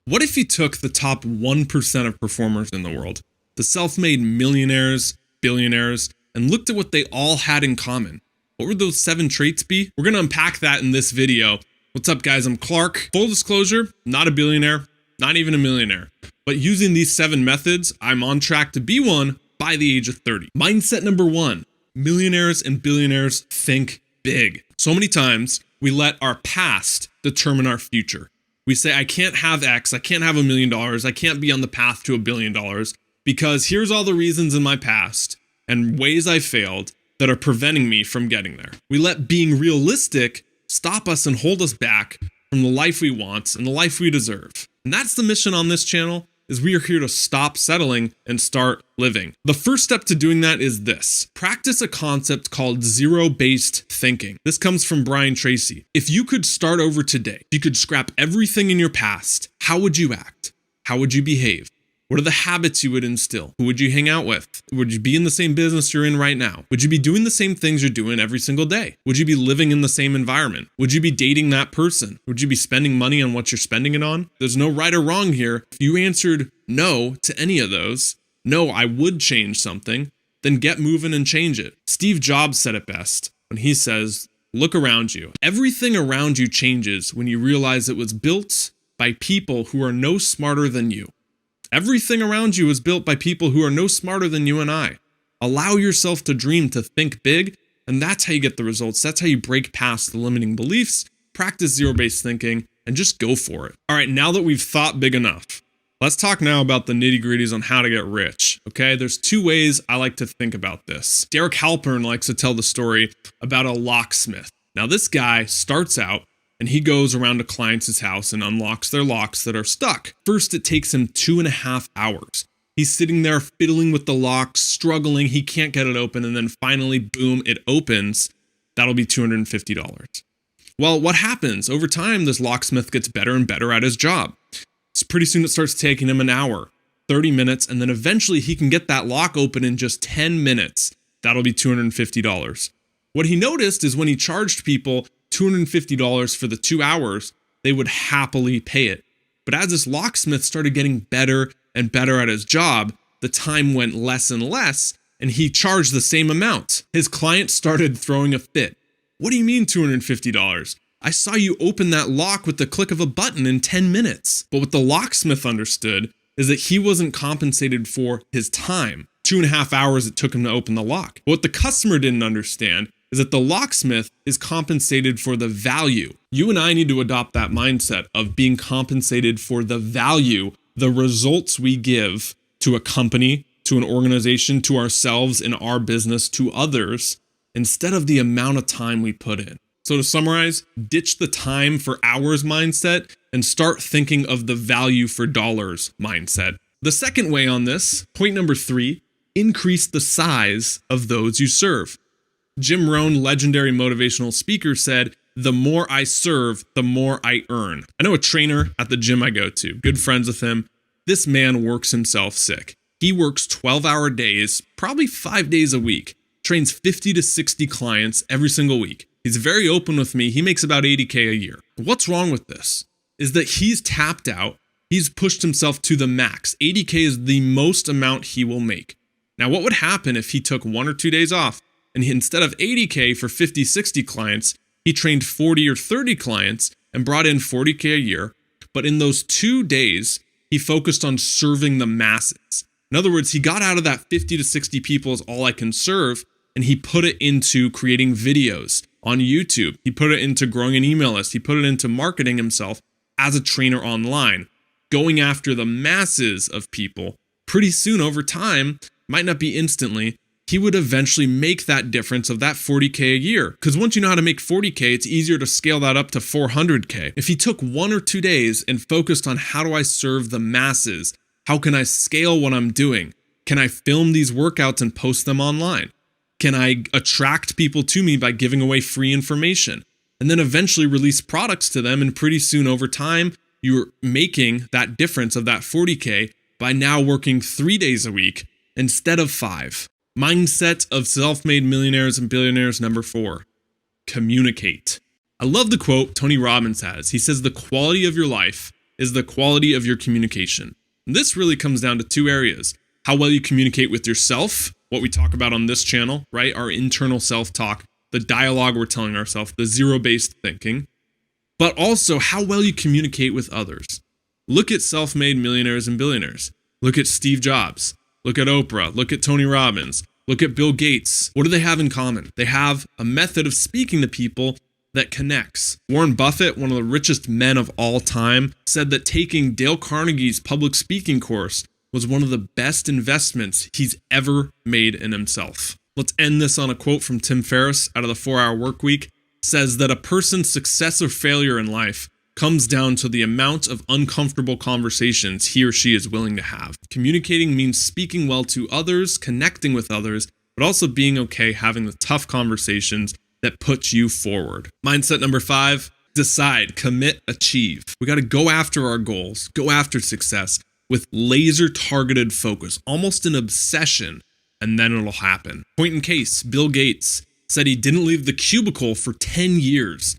What if you took the top 1% of performers in the world, the self-made millionaires, billionaires, and looked at what they all had in common? What would those 7 traits be? We're going to unpack that in this video. What's up, guys? I'm Clark. Full disclosure, not a billionaire, not even a millionaire. But using these 7 methods, I'm on track to be one by the age of 30. Mindset number 1, millionaires and billionaires think big. So many times we let our past determine our future. We say, I can't have X, I can't have $1 million, I can't be on the path to $1 billion because here's all the reasons in my past and ways I failed that are preventing me from getting there. We let being realistic stop us and hold us back from the life we want and the life we deserve. And that's the mission on this channel, is we are here to stop settling and start living. The first step to doing that is this. Practice a concept called zero-based thinking. This comes from Brian Tracy. If you could start over today, if you could scrap everything in your past, how would you act? How would you behave? What are the habits you would instill? Who would you hang out with? Would you be in the same business you're in right now? Would you be doing the same things you're doing every single day? Would you be living in the same environment? Would you be dating that person? Would you be spending money on what you're spending it on? There's no right or wrong here. If you answered no to any of those, no, I would change something, then get moving and change it. Steve Jobs said it best when he says, look around you. Everything around you changes when you realize it was built by people who are no smarter than you. Everything around you is built by people who are no smarter than you and I. Allow yourself to dream, to think big, and that's how you get the results. That's how you break past the limiting beliefs, practice zero-based thinking, and just go for it. All right, now that we've thought big enough, let's talk now about the nitty-gritties on how to get rich, okay? There's 2 ways I like to think about this. Derek Halpern likes to tell the story about a locksmith. Now, this guy starts out and he goes around to clients' house and unlocks their locks that are stuck. First, it takes him 2.5 hours. He's sitting there fiddling with the lock, struggling, he can't get it open, and then finally, boom, it opens. That'll be $250. Well, what happens? Over time, this locksmith gets better and better at his job. So pretty soon it starts taking him an hour, 30 minutes, and then eventually he can get that lock open in just 10 minutes. That'll be $250. What he noticed is when he charged people $250 for the 2 hours, they would happily pay it. But as this locksmith started getting better and better at his job, the time went less and less, and he charged the same amount. His client started throwing a fit. What do you mean $250? I saw you open that lock with the click of a button in 10 minutes. But what the locksmith understood is that he wasn't compensated for his time. 2.5 hours it took him to open the lock. But what the customer didn't understand is that the locksmith is compensated for the value. You and I need to adopt that mindset of being compensated for the value, the results we give to a company, to an organization, to ourselves, in our business, to others, instead of the amount of time we put in. So to summarize, ditch the time for hours mindset and start thinking of the value for dollars mindset. The second way on this, point number 3, increase the size of those you serve. Jim Rohn, legendary motivational speaker, said, the more I serve, the more I earn. I know a trainer at the gym I go to, good friends with him. This man works himself sick. He works 12-hour days, probably 5 days a week, trains 50 to 60 clients every single week. He's very open with me. He makes about $80K a year. What's wrong with this? Is that he's tapped out. He's pushed himself to the max. $80K is the most amount he will make. Now, what would happen if he took 1 or 2 days off and instead of $80K for 50, 60 clients, he trained 40 or 30 clients and brought in $40K a year. But in those 2 days, he focused on serving the masses. In other words, he got out of that 50 to 60 people is all I can serve, and he put it into creating videos on YouTube. He put it into growing an email list. He put it into marketing himself as a trainer online, going after the masses of people. Pretty soon over time, might not be instantly, he would eventually make that difference of that 40K a year. Because once you know how to make 40K, it's easier to scale that up to 400K. If he took 1 or 2 days and focused on how do I serve the masses? How can I scale what I'm doing? Can I film these workouts and post them online? Can I attract people to me by giving away free information? And then eventually release products to them, and pretty soon over time, you're making that difference of that 40K by now working 3 days a week instead of 5. Mindset of self-made millionaires and billionaires number 4, communicate. I love the quote Tony Robbins has. He says, the quality of your life is the quality of your communication. And this really comes down to two areas: how well you communicate with yourself, what we talk about on this channel, right? Our internal self-talk, the dialogue we're telling ourselves, the zero-based thinking, but also how well you communicate with others. Look at self-made millionaires and billionaires. Look at Steve Jobs. Look at Oprah. Look at Tony Robbins. Look at Bill Gates. What do they have in common? They have a method of speaking to people that connects. Warren Buffett, one of the richest men of all time, said that taking Dale Carnegie's public speaking course was one of the best investments he's ever made in himself. Let's end this on a quote from Tim Ferriss out of the 4-Hour Workweek. Says that a person's success or failure in life comes down to the amount of uncomfortable conversations he or she is willing to have. Communicating means speaking well to others, connecting with others, but also being okay having the tough conversations that put you forward. Mindset number 5, decide, commit, achieve. We got to go after our goals, go after success with laser targeted focus, almost an obsession, and then it'll happen. Point in case, Bill Gates said he didn't leave the cubicle for 10 years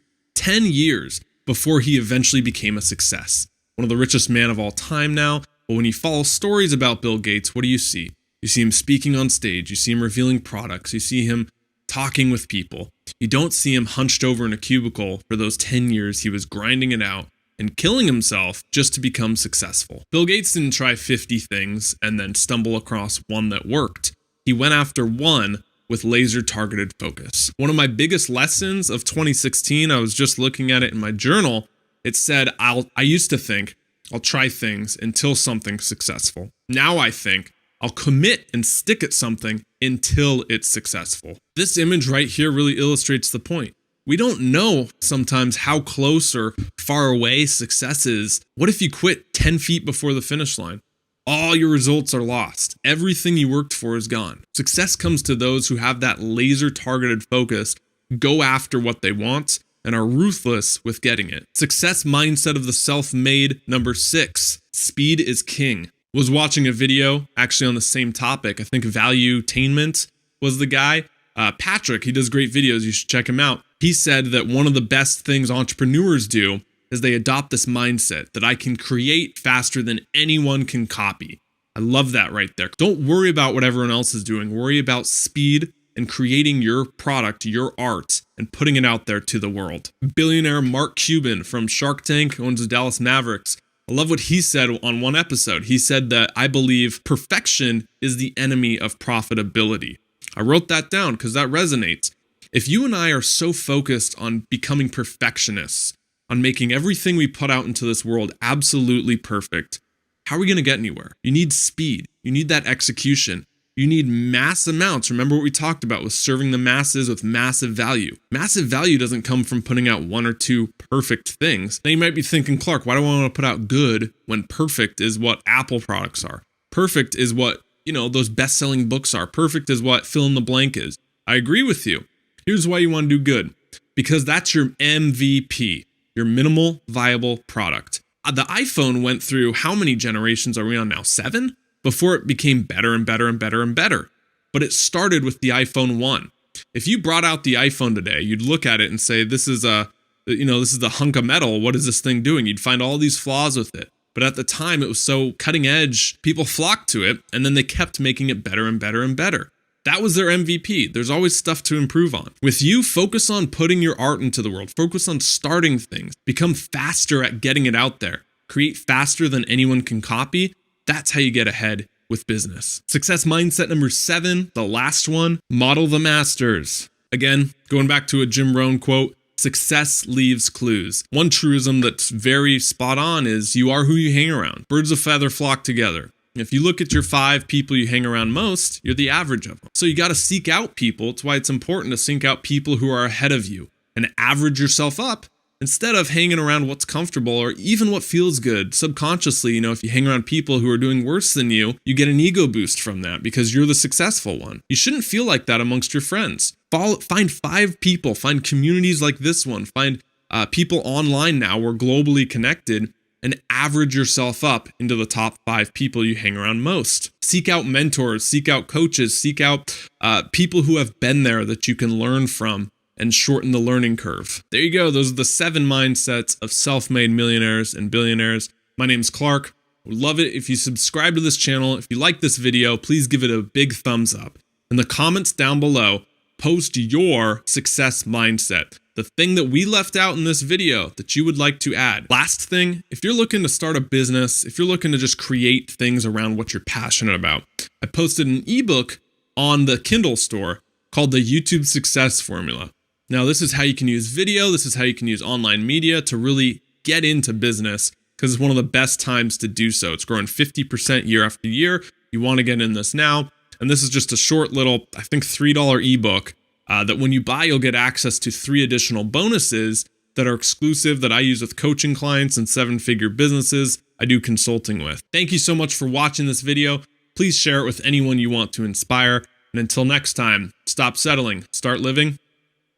before he eventually became a success. One of the richest men of all time now, but when you follow stories about Bill Gates, what do you see? You see him speaking on stage, you see him revealing products, you see him talking with people. You don't see him hunched over in a cubicle for those 10 years he was grinding it out and killing himself just to become successful. Bill Gates didn't try 50 things and then stumble across one that worked. He went after one with laser targeted focus. One of my biggest lessons of 2016, I was just looking at it in my journal. It said, I used to think I'll try things until something's successful. Now I think I'll commit and stick at something until it's successful. This image right here really illustrates the point. We don't know sometimes how close or far away success is. What if you quit 10 feet before the finish line? All your results are lost. Everything you worked for is gone. Success comes to those who have that laser targeted focus, go after what they want, and are ruthless with getting it. Success mindset of the self-made number 6, speed is king. Was watching a video actually on the same topic. I think Valuetainment was the guy. Patrick, he does great videos. You should check him out. He said that one of the best things entrepreneurs do is they adopt this mindset that I can create faster than anyone can copy. I love that right there. Don't worry about what everyone else is doing. Worry about speed and creating your product, your art, and putting it out there to the world. Billionaire Mark Cuban from Shark Tank, owns the Dallas Mavericks. I love what he said on one episode. He said that I believe perfection is the enemy of profitability. I wrote that down because that resonates. If you and I are so focused on becoming perfectionists, on making everything we put out into this world absolutely perfect, how are we going to get anywhere? You need speed. You need that execution. You need mass amounts. Remember what we talked about with serving the masses with massive value. Massive value doesn't come from putting out 1 or 2 perfect things. Now you might be thinking, Clark, why do I want to put out good when perfect is what Apple products are? Perfect is what, those best-selling books are. Perfect is what fill in the blank is. I agree with you. Here's why you want to do good. Because that's your MVP. Your minimal viable product. The iPhone went through, how many generations are we on now? 7? Before it became better and better and better and better. But it started with the iPhone 1. If you brought out the iPhone today, you'd look at it and say, this is the hunk of metal. What is this thing doing? You'd find all these flaws with it. But at the time, it was so cutting edge, people flocked to it, and then they kept making it better and better and better. That was their MVP. There's always stuff to improve on. With you, focus on putting your art into the world. Focus on starting things. Become faster at getting it out there. Create faster than anyone can copy. That's how you get ahead with business. Success mindset number 7, the last one, model the masters. Again, going back to a Jim Rohn quote, success leaves clues. One truism that's very spot on is you are who you hang around. Birds of a feather flock together. If you look at your 5 people you hang around most, you're the average of them. So you got to seek out people. It's why it's important to seek out people who are ahead of you and average yourself up instead of hanging around what's comfortable or even what feels good. Subconsciously, if you hang around people who are doing worse than you, you get an ego boost from that because you're the successful one. You shouldn't feel like that amongst your friends. Find 5 people, find communities like this one, find people online now. We're globally connected. And average yourself up into the top 5 people you hang around most. Seek out mentors, seek out coaches, seek out people who have been there that you can learn from and shorten the learning curve. There you go. Those are the 7 mindsets of self-made millionaires and billionaires. My name's Clark. I would love it if you subscribe to this channel. If you like this video, please give it a big thumbs up. In the comments down below, post your success mindset, the thing that we left out in this video that you would like to add. Last thing, if you're looking to start a business, if you're looking to just create things around what you're passionate about, I posted an ebook on the Kindle store called the YouTube Success Formula. Now, this is how you can use video. This is how you can use online media to really get into business, because it's one of the best times to do so. It's growing 50% year after year. You want to get in this now. And this is just a short little, I think, $3 ebook that when you buy, you'll get access to 3 additional bonuses that are exclusive that I use with coaching clients and 7-figure businesses I do consulting with. Thank you so much for watching this video. Please share it with anyone you want to inspire. And until next time, stop settling, start living.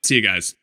See you guys.